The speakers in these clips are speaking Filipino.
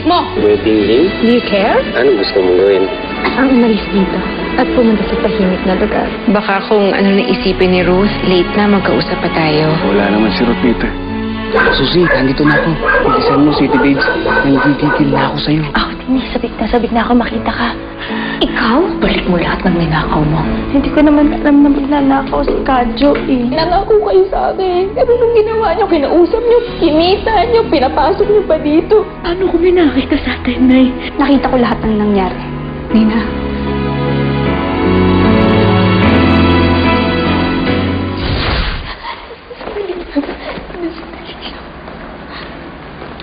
mo? Good evening. Do you care? Ano gusto mong gawin? Ang umalis dito at pumunta sa tahimik na lugar. Baka kung ano naisipin ni Ruth, late na magkausap pa tayo. Wala naman si Ruth dito. Susi, nandito na ako. Bilisan mo, City Babes. Nanggigigil na ako sa'yo. Sabik na ako makita ka. Ikaw? Balik mo lahat ng ninakaw mo. Hindi ko naman alam na magnanakaw si Kadjo eh. Nangako kayo sa akin. Pero nung ginawa niyo, kinausap niyo, kinita niyo, pinapasok niyo pa dito. Paano kung may nakita sa atin, Nay? Nakita ko lahat ng nangyari. Nina.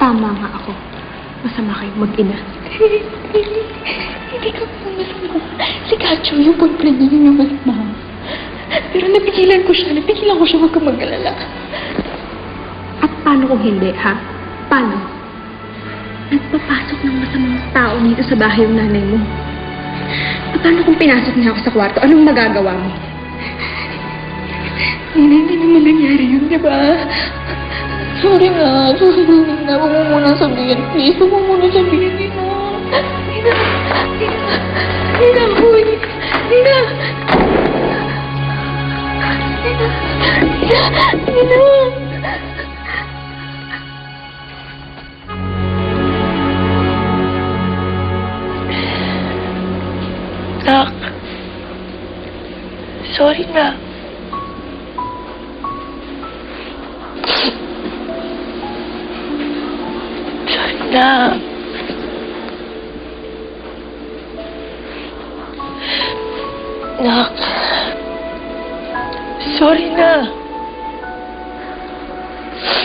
Tama nga ako. Masama kayong mag-ina. Hindi ka po masama. Si Kadjo, yung boyfriend niya yung masama. Pero napigilan ko siya huwag kang mag-alala. At paano kung hindi, ha? Paano? Nagpapasok ng masamang tao dito sa bahay yung nanay mo. At paano kung pinasok niya ako sa kwarto? Anong magagawa mo? Nina, hindi naman nangyari yun, di ba? Sorry na, Nina. Huwag mo muna sabihin, please. Huwag mo muna sabihin, Nina. Nina, uy. Nina. Nak. Sorry na. Na. Nak. Sorry na.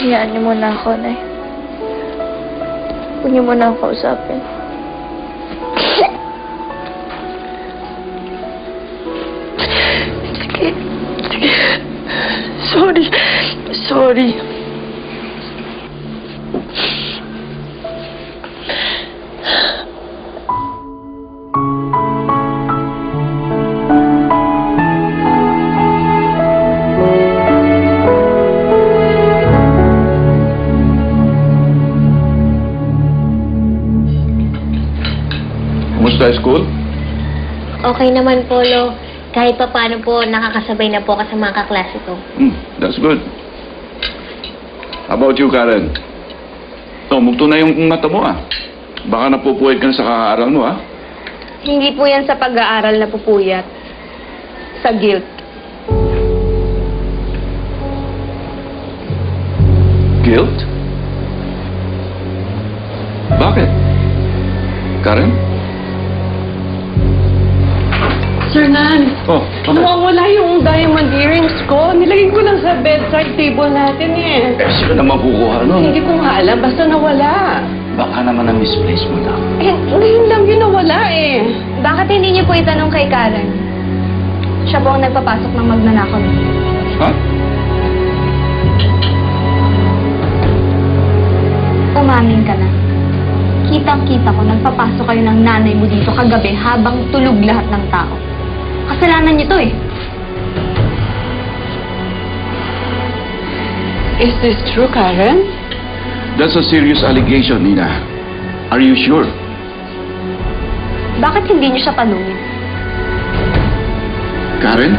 Hayaan niyo muna ako, Nay. Huwag niyo muna ako kausapin. Sige. Sige. Sorry. Kumusta school? Okay naman po, Lo. Kahit pa paano po, nakakasabay na po ka sa mga kaklase ko. That's good. How about you, Karen? Mugto na yung mata mo, ah. Baka napupuwid ka na sa kaaral mo, ah. Hindi po yan sa pag-aaral na pupuyat. Sa guilt. Guilt? Bakit? Karen? Sir Nan, Oh, bakit? nawawala yung diamond earrings ko. Nilagay ko lang sa bedside table natin eh. Sino naman kukuha, no? Hindi ko nga alam, basta nawala. Baka naman na-misplace mo lang. Eh, ngayon lang yun nawala eh. Bakit hindi niyo po itanong kay Karen? Siya po ang nagpapasok ng magnanakaw nito. Ha? Umamin ka na. Kitang-kita ko, nagpapasok kayo ng nanay mo dito kagabi habang tulog lahat ng tao. Kasalanan niyo to eh. Is this true, Karen? That's a serious allegation, Nina. Are you sure? Bakit hindi niyo siya tanungin? Karen?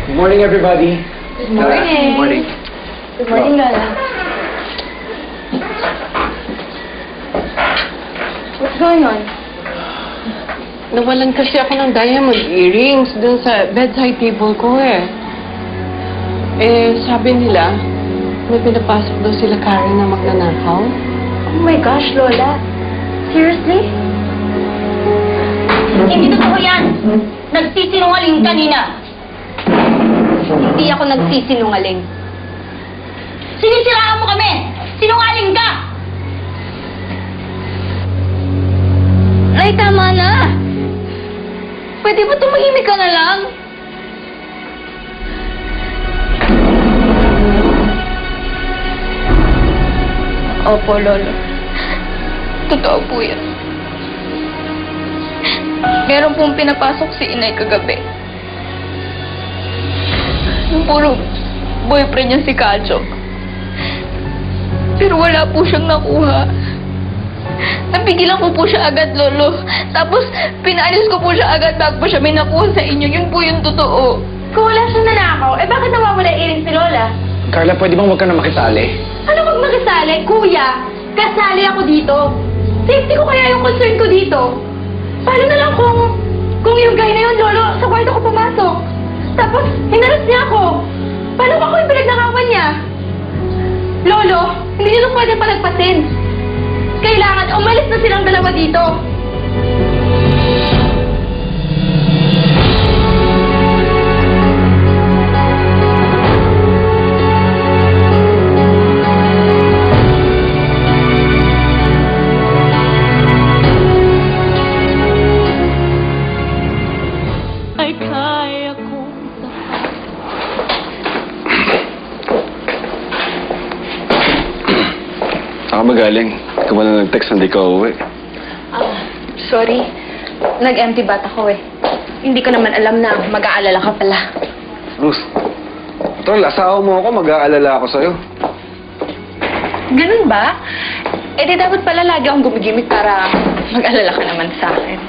Good morning, everybody. Good morning. Good morning. Good morning, Lola. What's going on? Nawalan kasi ako ng diamond earrings dun sa bedside table ko eh. Eh, sabi nila, may pinapasok daw sila Karen na magnanakaw. Oh my gosh, Lola. Seriously? Hindi totoo yan! Nagsisinungaling kanina! Hindi ako nagsisinungaling. Sinisiraan mo kami! Sinungaling ka! Ay, tama na! Pwede ba tumahimik ka na lang? Opo, Lolo. Totoo po yan. Meron pong pinapasok si inay kagabi. Yung puro boyfriend niya si Kajo. Pero wala po siyang nakuha. Napigilan ko po siya agad, Lolo. Tapos, pinaalis ko po siya agad bago siya may nakuha sa inyo. Yun po yung totoo. Kung wala siyang nanakaw, bakit nawawala earrings si Lola? Carla, pwede bang huwag ka na makisali? Ano wag makisali? Kuya, kasali ako dito. Safety ko kaya yung concern ko dito. Paano na lang kung yung guy na yun, Lolo, sa kwarto ko pumasok? Tapos, hinaras niya ako. Paano ako yung pinagnakawan niya? Lolo, hindi niyo pwede palagpasin. Kailangan umalis na silang dalawa dito. Ay, kaya kong Saan ka ba galing? Ikaw ba na nag-text hindi ka uwi? Sorry. Nag-empty bat ako eh. Hindi ko naman alam na mag-aalala ka pala. Ruth, tol, asawa mo ako, mag-aalala ako sa'yo. Ganun ba? Eh di dapat pala lagi akong gumigimik para mag-alala ka naman sa akin.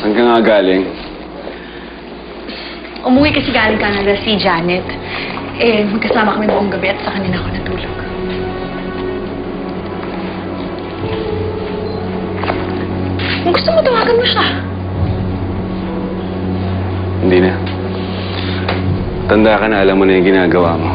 Saan ka nga galing? Umuwi kasi galing Canada si Janet. Eh, magkasama kami buong gabi at sa kanina ako natulog. Kung gusto mo, tawagan mo siya. Hindi na. Tanda ka na, alam mo na yung ginagawa mo.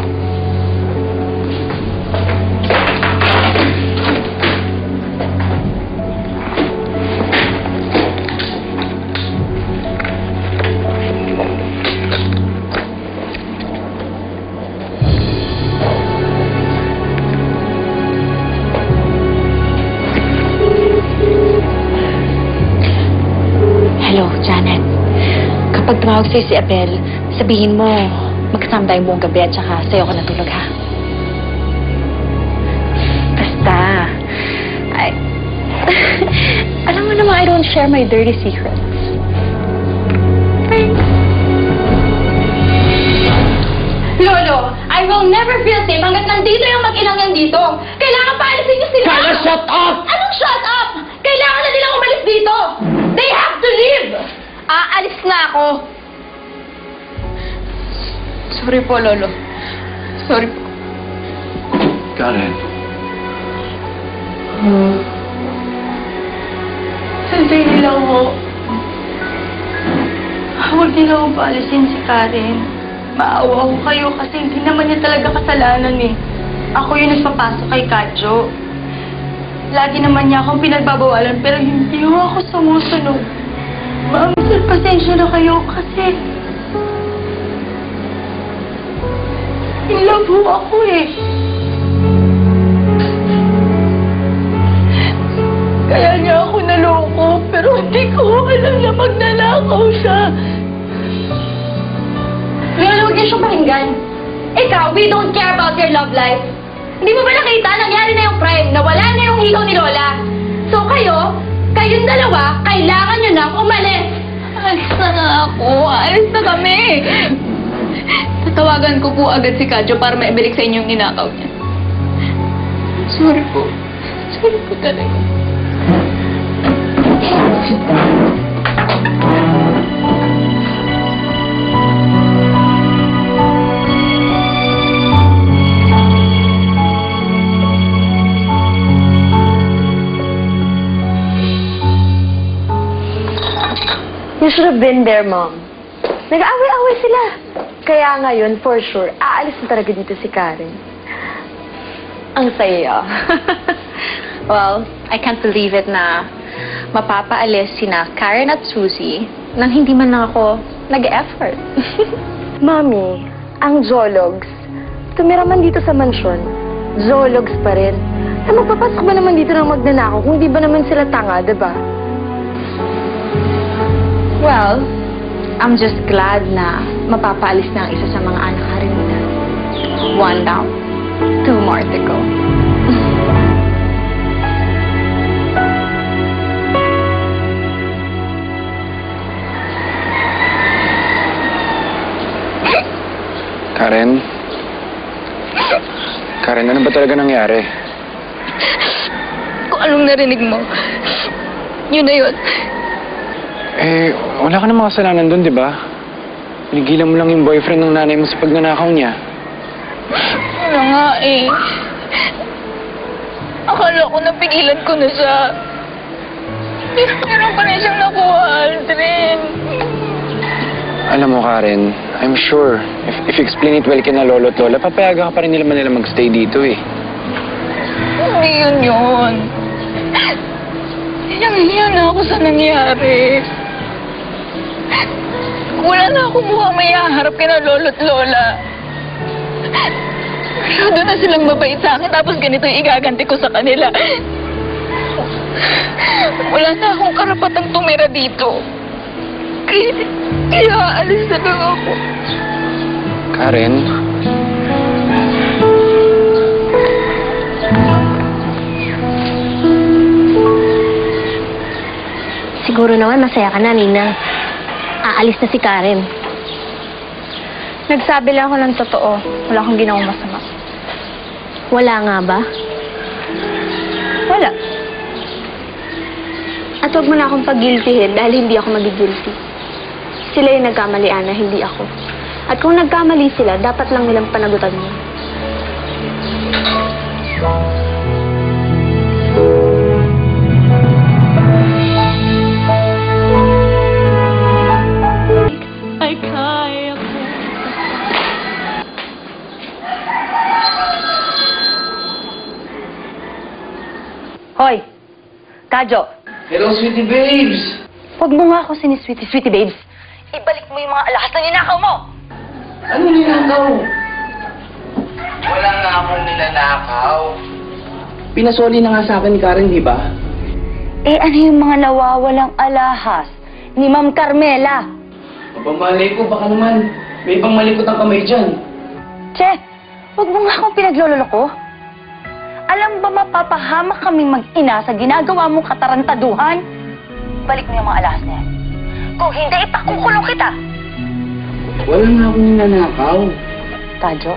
Hello, Janet. Kapag tumawag sa'yo si Abel, sabihin mo, magkasama tayong buong gabi at saka sa'yo ako natulog, ha? Basta, alam mo naman, I don't share my dirty secrets. Lolo, I will never feel safe hanggat nandito yung mag-inang yan dito. Kailangan paalisin niyo sila. Carla, shut up! Anong shut up? Kailangan na nilang umalis dito. They have to leave. Aalis na ako. Sorry po, Lolo. Sorry po. Karen, Sandali lang mo. Huwag niyo lang paalisin si Karen. Maawa ko kayo kasi hindi naman niya talaga kasalanan eh. Ako yung nagpapasok kay Kajo. Lagi naman niya akong pinagbabawalan pero hindi ko ako sumusunod. Ma'am, sir, pasensya na kayo kasi in love ho ako eh. Kaya niya ako naloko pero hindi ko alam na magnanakaw siya. Lolo, huwag niyo siyang pakinggan. Ikaw, we don't care about your love life. Hindi mo ba nakita? Nangyari na yung crime. Nawala na yung higaw ni Lola. So kayong dalawa, kailangan nyo nang umalis. Alis na nga ako. Alis na kami. Tatawagan ko po agad si Kajo para maibalik sa inyo yung ninakaw niya. Sorry po. Sorry po talaga. You should have been there, Mom. Nag-away-away sila. Kaya ngayon, for sure, aalis na talaga dito si Karen. Ang saya. Well, I can't believe it na mapapaalis sina Karen at Susie nang hindi man lang ako nag-effort. Mami, ang zoologs, tumira man dito sa mansyon, zoologs pa rin. Eh, magpapasok ba naman dito ng magnanakaw kung di ba naman sila tanga, diba? Well, I'm just glad na mapapaalis na ang isa sa mga anak harimina. 1 down, 2 more to go. Karen? Karen, ano ba talaga nangyari? Kung anong narinig mo, yun na yun. Eh, wala ka namang kasalanan doon, di ba? Pinigilan mo lang yung boyfriend ng nanay mo sa pagnanakaw niya. Wala nga eh. Akala ko napigilan ko na siya. Pero meron pa rin siyang nakuha, Aldrin. Alam mo, Karen, I'm sure, if you explain it well kina lolo at lola, papayagan ka pa rin nila magstay dito eh. Hindi yun. Hiya na ako sa nangyari. Wala na ako mukhang may haharap kina lolo at lola. Masyado na silang mabait sa akin, tapos ganito yung igaganti ko sa kanila. Wala na akong karapatang tumira dito. Kaya aalis na lang ako. Karen? Siguro naman masaya ka na, Nina. Aalis na si Karen. Nagsabi lang ako ng totoo. Wala akong ginawang masama. Wala nga ba? Wala. At huwag mo na akong pag-guiltyhin dahil hindi ako mag-guilty. Sila yung nagkamali, Ana, hindi ako. At kung nagkamali sila, dapat lang nilang panagutan mo. Hoy! Kadyo! Hello, sweetie babes! Huwag mo nga ako sinisweetie babes. Ibalik mo yung mga alahas na ninakaw mo! Ano ninakaw? Wala nga akong ninanakaw. Pinasoli na nga sa akin ni Karen, di ba? Eh, ano yung mga nawawalang alahas ni Ma'am Carmela? Mapamalay ko, baka naman may ibang malikot ang kamay dyan. Che, huwag mo nga akong pinagloloko. Alam ba mapapahamak kaming mag-ina sa ginagawa mong katarantaduhan? Balik mo yung mga alahas na yan. Kung hindi, ipakukulong kita. Wala nga akong ninanakaw. Kadyo,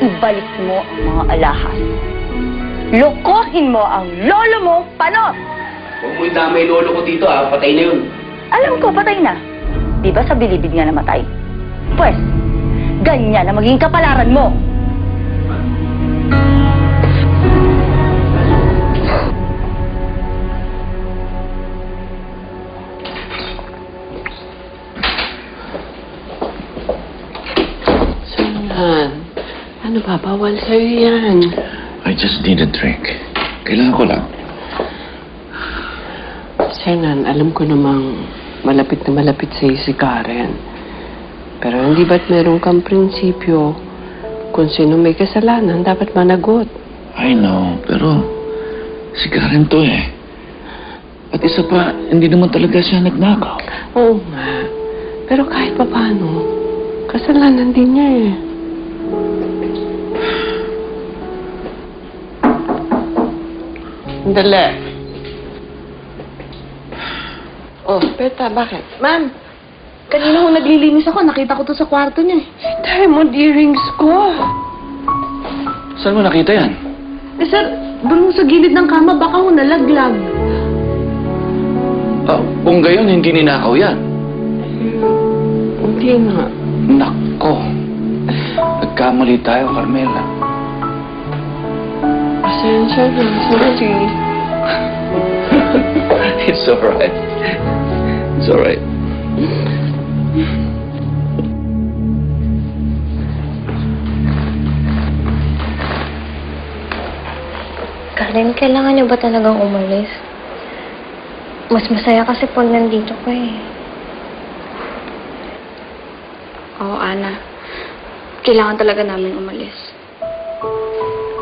ibalik mo ang mga alahas. Lokohin mo ang lolo mo, paano? Huwag mo idamay lolo ko dito, patay na yun. Alam ko, patay na. Di ba sa bilibid nga namatay? Pwes, ganyan na maging kapalaran mo. Ano ba? Bawal sa'yo yan. I just need a drink. Kailangan ko lang. Sernan, alam ko namang malapit na malapit sa'yo si Karen. Pero hindi ba't meron kang prinsipyo kung sino may kasalanan, dapat managot. I know, pero si Karen to eh. At isa pa, hindi naman talaga siya nagnakaw. Oo nga. Pero kahit pa paano, kasalanan din niya eh. Dali. Oh, Peta, bakit? Ma'am, kanina ko naglilinis ako. Nakita ko to sa kwarto niya. Diamond earrings ko. Saan mo nakita yan? Eh, sir, doon sa gilid ng kama, baka ho nalaglag. Kung gayon, hindi ninakaw yan. Hindi nga. Nako. Nagkamali tayo, Carmela. Pasensya na. Sorry. It's alright. It's alright. Karen, kailangan niyo ba talagang umalis? Mas masaya kasi pag nandito ka eh. Oo, Ana. Kailangan talaga namin umalis.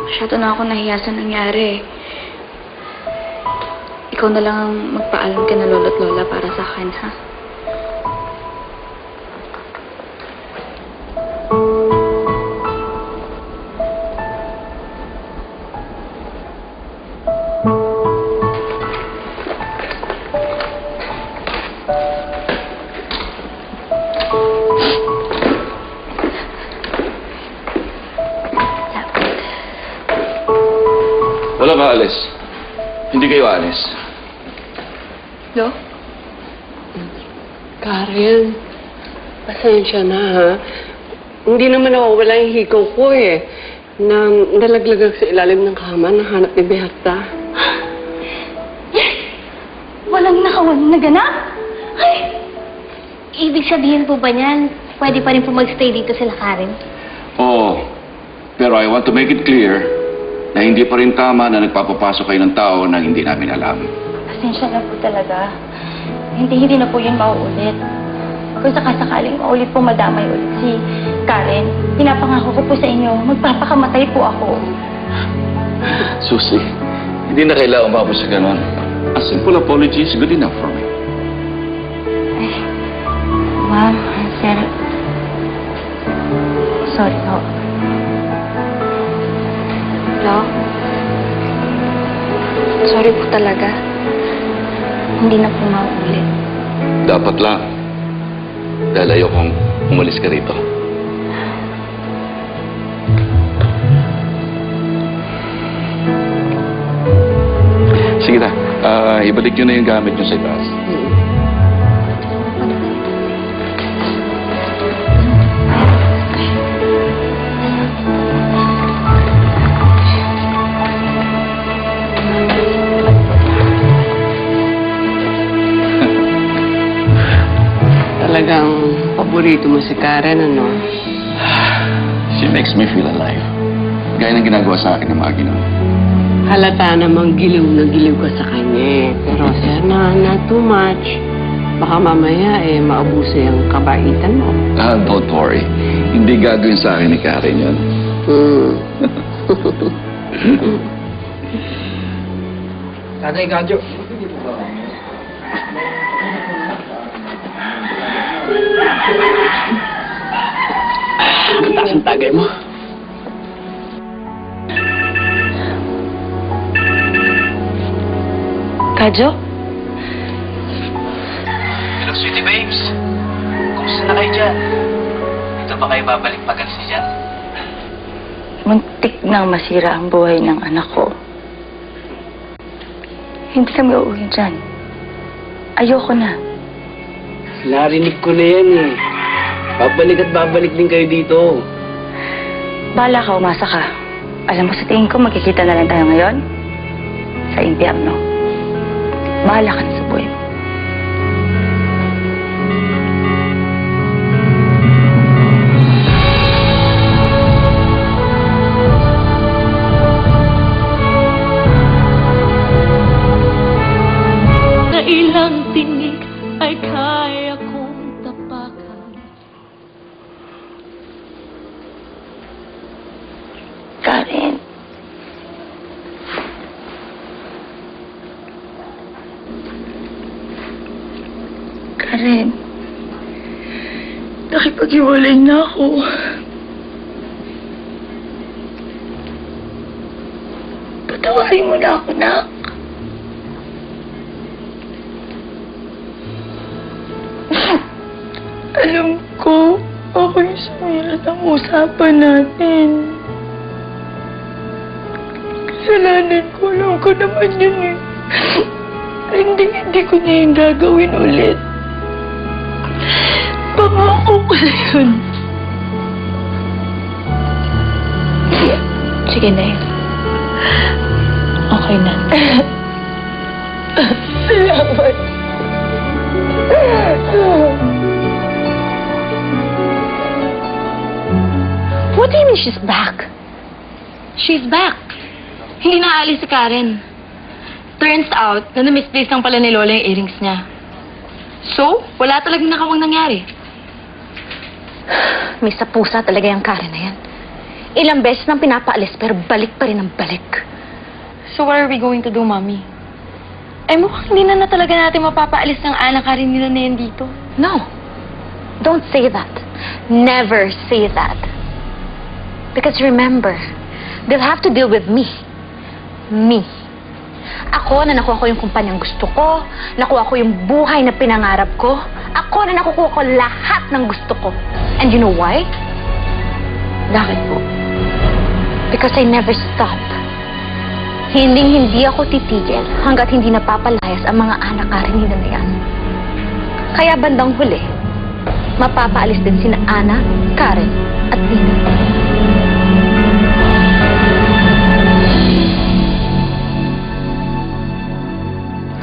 Masyado na ako nahiya sa nangyari. Ikaw na lang ang magpaalam kina lolo at lola para sa akin, ha? Wala ka alis. Hindi kayo alis. Lo? Karen, pasensya na ha. Hindi naman nawawala yung hikaw ko eh. Na nalaglag sa ilalim ng kama, nahanap ni Berta. Yes! Walang nakawan na ganap? Ay! Ibig sabihin po ba niyan, pwede pa rin po magstay dito sila Karen? Oo. Pero I want to make it clear na hindi pa rin tama na nagpapapasok kayo ng tao na hindi namin alam. Pasensya na po talaga. Hindi na po yun mauulit. Kung sakasakaling maulit po madamay ulit si Karen, pinapangako ko po sa inyo, magpapakamatay po ako. Susie, hindi na kailangan umabot sa ganon. A simple apology is good enough for me. Ma'am, sir, sorry po. Lo? Sorry po talaga. Hindi na po mauulit. Dapat lang. Dahil ayokong umalis ka rito. Sige na. Ibalik nyo na yung gamit nyo sa itaas. Talagang paborito mo si Karen, ano? She makes me feel alive. Gaya ng ginagawa sa akin ng mga ginawa. Halata namang giliw na giliw ka sa kanya eh. Pero sir, not too much. Baka mamaya maabuso yung kabaitan mo. Don't worry. Hindi gagawin sa akin ni Karen yun. Tatay Kadyo. Taas ang tagay mo. Kadyo? Hello, sweetie babes. Kumusta na kayo dyan? Dito ba kayo babalik pag-alis dyan? Muntik nang masira ang buhay ng anak ko. Hindi kami uuwi dyan. Ayoko na. Narinig ko na yan eh. Babalik at babalik din kayo dito. Bala ka, umasa ka. Alam mo, sa tingin ko, magkikita na lang tayo ngayon. Sa impyerno. Bahala ka na sa buhay mo. Na ilang tinig ay kaya kong tapakan. Karen. Karen. Nakipag-iwalay na ako. Patawarin mo na ako, nak. Alam ko, ako yung sumirat ang usapan natin. Kasalanan ko, alam ko naman yun eh. Hindi ko na yung gagawin ulit. Pangako ko na yun. Sige na yun. Okay na. Salamat. What do you mean she's back? She's back. Hindi na aalis si Karen. Turns out, na na-misplace lang pala ni Lola yung earrings niya. So, wala talagang nakawang nangyari. May sa pusa talaga yung Karen na yan. Ilang beses nang pinapaalis pero balik pa rin ang balik. So what are we going to do, Mommy? Eh, mukhang hindi na talaga natin mapapaalis ng anak Karen nila na yan dito. No. Don't say that. Never say that. Because remember, they'll have to deal with me. Me. Ako na nakuha ko yung kumpanyang gusto ko, nakuha ko yung buhay na pinangarap ko, ako na nakukuha ko lahat ng gusto ko. And you know why? Bakit po? Because I never stop Hindi ako titigil hanggat hindi napapalayas ang mga anak Karenina na yan. Kaya bandang huli, mapapaalis din sina Ana, Karen, at Nina.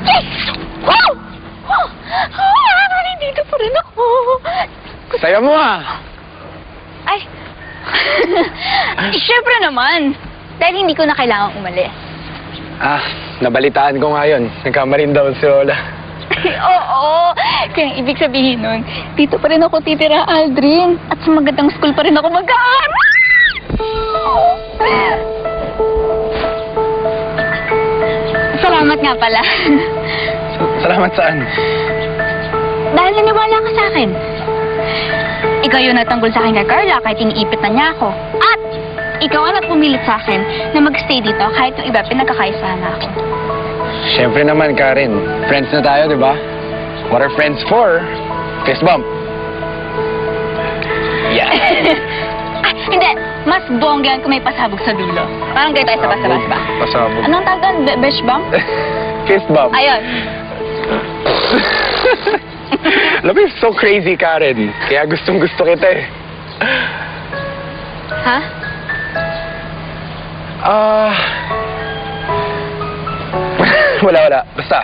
Yes! Wow! Oh! Nandito pa rin ako. Saya mo ah! Ay! Siyempre naman. Dahil hindi ko na kailangang umalis. Ah, nabalitaan ko nga yun. Nagkamarin daw si Lola. Oo. Kaya ibig sabihin nun, dito pa rin ako titira, Aldrin. At sa magandang school pa rin ako mag-aaral. Salamat nga pala. Salamat saan? Dahil naniwala ka sa akin. Ikaw yung natanggol sa akin kay Carla kahit iniipit na niya ako. At ikaw ang pumilit sa akin na mag-stay dito kahit yung iba pinagkakaisahan na ako. Siyempre naman, Karen. Friends na tayo, di ba? What are friends for? Fist bump. Yeah. Hindi. Mas bonggaan kung may pasabog sa dulo. Parang kayo tayo sa pasabas ba? Pasabog. Anong tawag doon? Besh bump? Fist bump. Ayun. Alam mo, you're so crazy, Karen. Kaya gustong-gusto kita eh. Ha? Wala. Basta,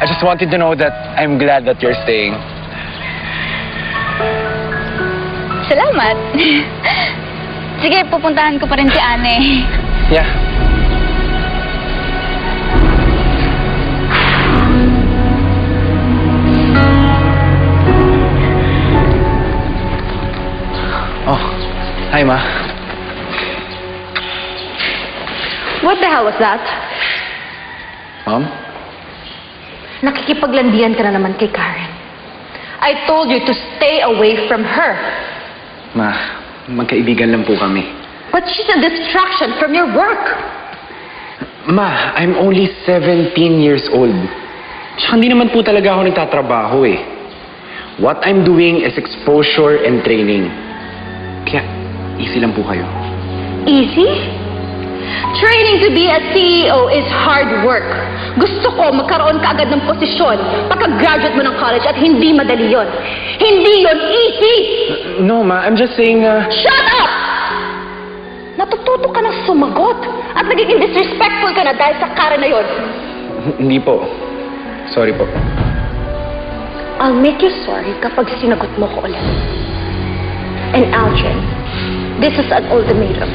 I just wanted to know that I'm glad that you're staying. Salamat. Sige, pupuntahan ko pa rin si Ane. Yeah. Oh, hi, Ma. What the hell was that? Mom? Nakikipaglandian ka na naman kay Karen. I told you to stay away from her. Ma, magkaibigan lang po kami. But she's a distraction from your work. Ma, I'm only 17 years old. Tsaka hindi naman po talaga ako nagtatrabaho eh. What I'm doing is exposure and training. Kaya, easy lang po kayo. Easy? Training to be a CEO is hard work. Gusto ko magkaroon ka agad ng posisyon pagka-graduate mo ng college at hindi madali yon. Hindi yon easy! No, Ma, I'm just saying, Shut up! Natututo ka ng sumagot at nagiging disrespectful ka na dahil sa Karen na yon. Hindi po. Sorry po. I'll make you sorry kapag sinagot mo ko ulit. And Aldrin, this is an ultimatum.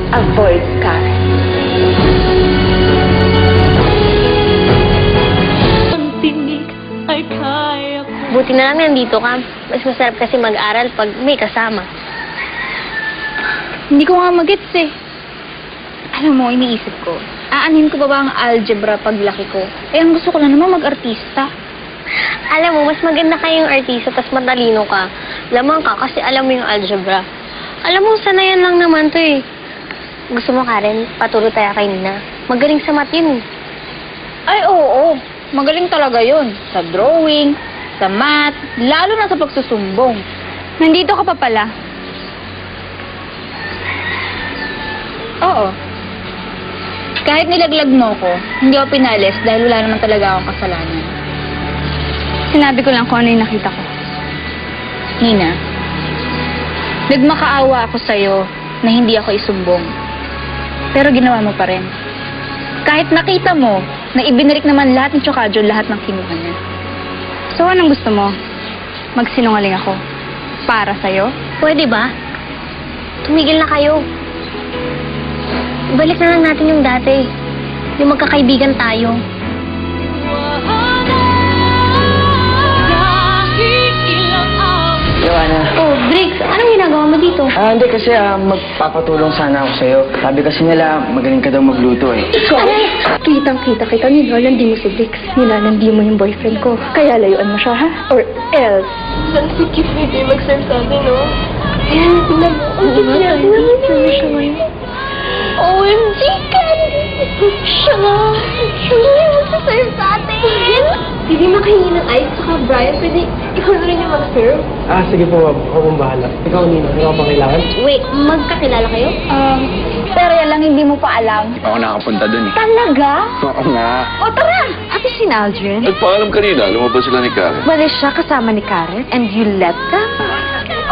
Avoid Karen. Buti na lang nandito ka. Mas masarap kasi mag-aral pag may kasama. Hindi ko nga magets eh. Alam mo, iniisip ko, aanhin ko ba ang algebra paglaki ko? Eh, ang gusto ko lang naman mag-artista. Alam mo, mas maganda kayong artista tas matalino ka. Lamang ka kasi alam mo yung algebra. Alam mo, sanayan lang naman to eh. Gusto mo, Karen, paturo tayo kay Nina. Magaling sa math yun. Ay, oo. Magaling talaga yun. Sa drawing, sa math, lalo na sa pagsusumbong. Nandito ka pa pala. Oo. Kahit nilaglag mo ko, hindi ako pinalis dahil wala naman talaga akong kasalanan. Sinabi ko lang kung ano yung nakita ko. Nina, nagmakaawa ako sa'yo na hindi ako isumbong. Pero ginawa mo pa rin. Kahit nakita mo na ibinirik naman lahat ng tsokadyo lahat ng kinuha niya. So, anong gusto mo? Magsinungaling ako. Para sa'yo? Pwede ba? Tumigil na kayo. Balik na lang natin yung dati. Yung magkakaibigan tayo. Joanna. Oh, Briggs, anong ginagawa mo dito? Hindi kasi magpapatulong sana ako sa'yo. Sabi kasi nila magaling ka daw magluto eh. Ikaw? Kitang-kita kita, nilalandi mo si Briggs. Nilalandi mo yung boyfriend ko. Kaya layuan mo siya, ha? Or else. Sensitive hindi mag-serve sa atin, no? Ayan, tingnan mo. Ang tingnan mo siya ngayon. OMG, Karen! Siya nga! Siya nga yung mag-serve sa atin! Sige, may makahingi ng ice, saka Brian, pwede ikaw na rin yung mag-serve. Sige po, ma'am. Ako pong bahala. Ikaw, Nina. Ikaw pa kailangan? Wait, magkakilala kayo? Pero yan lang hindi mo pa alam. Hindi pa ako nakapunta dun eh. Talaga? Oo nga. O tara! Ate si Aldrin, Nagpaalam kanina, lumabas sila ni Karen. umalis siya kasama ni Karen and you let them?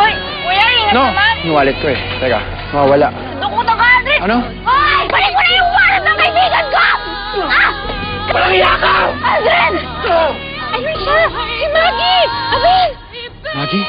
Oy! Kuya, ingat No, naman! yung wallet ko eh. Teka, mawawala. Dukutan ka, Aldrin! Ano? Hoy! Balik mo na yung wallet ng kaibigan ko! Ah! Walang iyakaw! Aldrin! Ayun siya! Si Maggie! Abin! Maggie?